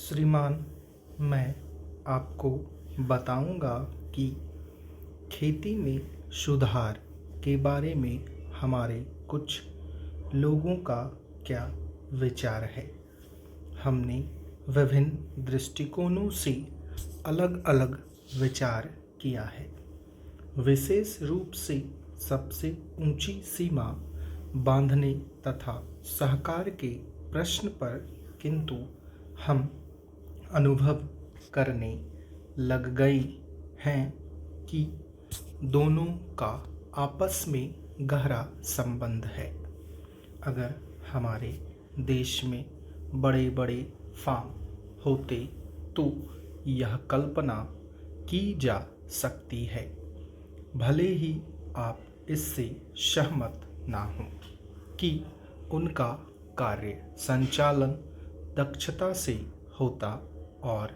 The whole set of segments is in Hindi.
श्रीमान, मैं आपको बताऊंगा कि खेती में सुधार के बारे में हमारे कुछ लोगों का क्या विचार है। हमने विभिन्न दृष्टिकोणों से अलग अलग विचार किया है। विशेष रूप से सबसे ऊंची सीमा बांधने तथा सहकार के प्रश्न पर किंतु हम अनुभव करने लग गए हैं कि दोनों का आपस में गहरा संबंध है। अगर हमारे देश में बड़े बड़े फार्म होते तो यह कल्पना की जा सकती है, भले ही आप इससे सहमत ना हों, कि उनका कार्य संचालन दक्षता से होता और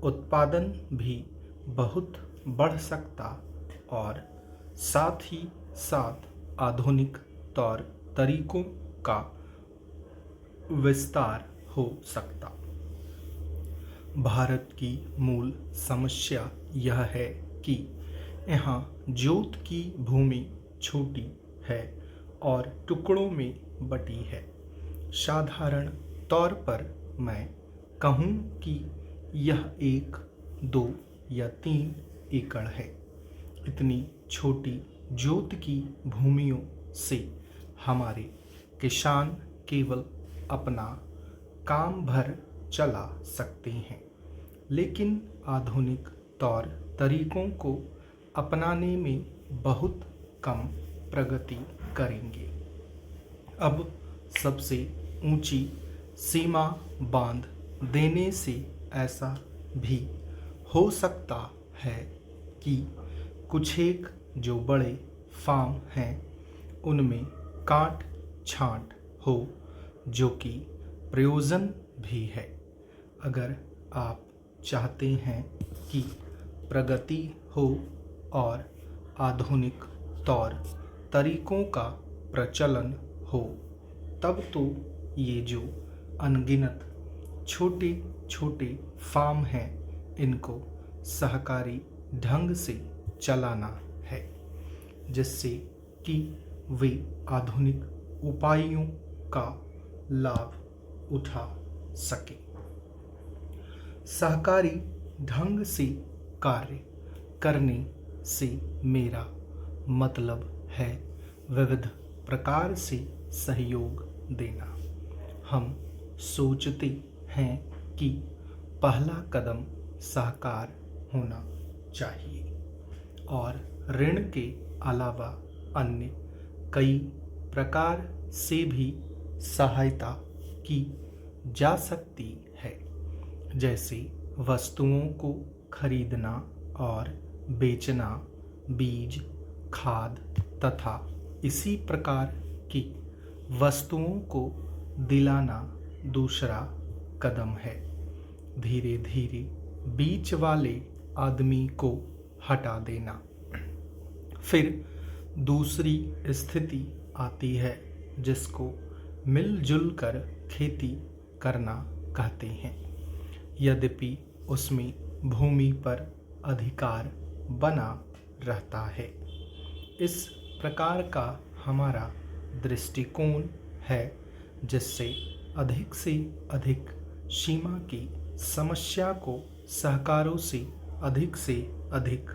उत्पादन भी बहुत बढ़ सकता और साथ ही साथ आधुनिक तौर तरीकों का विस्तार हो सकता। भारत की मूल समस्या यह है कि यहाँ जोत की भूमि छोटी है और टुकड़ों में बटी है। साधारण तौर पर मैं कहूँ कि यह 1, 2 या 3 एकड़ है। इतनी छोटी जोत की भूमियों से हमारे किसान केवल अपना काम भर चला सकते हैं, लेकिन आधुनिक तौर तरीकों को अपनाने में बहुत कम प्रगति करेंगे। अब सबसे ऊंची सीमा बांध देने से ऐसा भी हो सकता है कि कुछ एक जो बड़े फार्म हैं उनमें काट छांट हो, जो कि प्रयोजन भी है। अगर आप चाहते हैं कि प्रगति हो और आधुनिक तौर तरीकों का प्रचलन हो, तब तो ये जो अनगिनत छोटे छोटे फार्म हैं इनको सहकारी ढंग से चलाना है, जिससे कि वे आधुनिक उपायों का लाभ उठा सके। सहकारी ढंग से कार्य करने से मेरा मतलब है विविध प्रकार से सहयोग देना। हम सोचते हैं कि पहला कदम सहकार होना चाहिए और ऋण के अलावा अन्य कई प्रकार से भी सहायता की जा सकती है, जैसे वस्तुओं को खरीदना और बेचना, बीज, खाद तथा इसी प्रकार की वस्तुओं को दिलाना दूसरा कदम है। धीरे धीरे बीच वाले आदमी को हटा देना। फिर दूसरी स्थिति आती है जिसको मिलजुल कर खेती करना कहते हैं, यद्यपि उसमें भूमि पर अधिकार बना रहता है। इस प्रकार का हमारा दृष्टिकोण है, जिससे अधिक से अधिक सीमा की समस्या को सहकारों से अधिक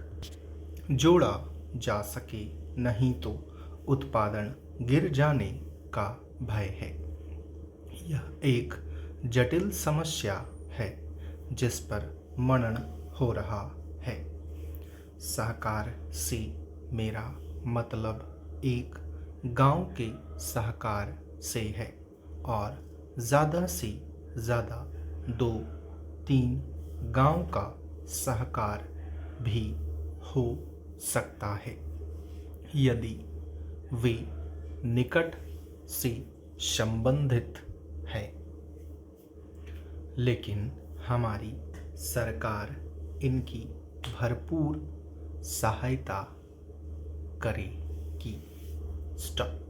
जोड़ा जा सके, नहीं तो उत्पादन गिर जाने का भय है। यह एक जटिल समस्या है जिस पर मनन हो रहा है। सहकार से मेरा मतलब एक गांव के सहकार से है और ज़्यादा से ज़्यादा 2-3 गांव का सहकार भी हो सकता है, यदि वे निकट से संबंधित है। लेकिन हमारी सरकार इनकी भरपूर सहायता करेगी। स्टॉप।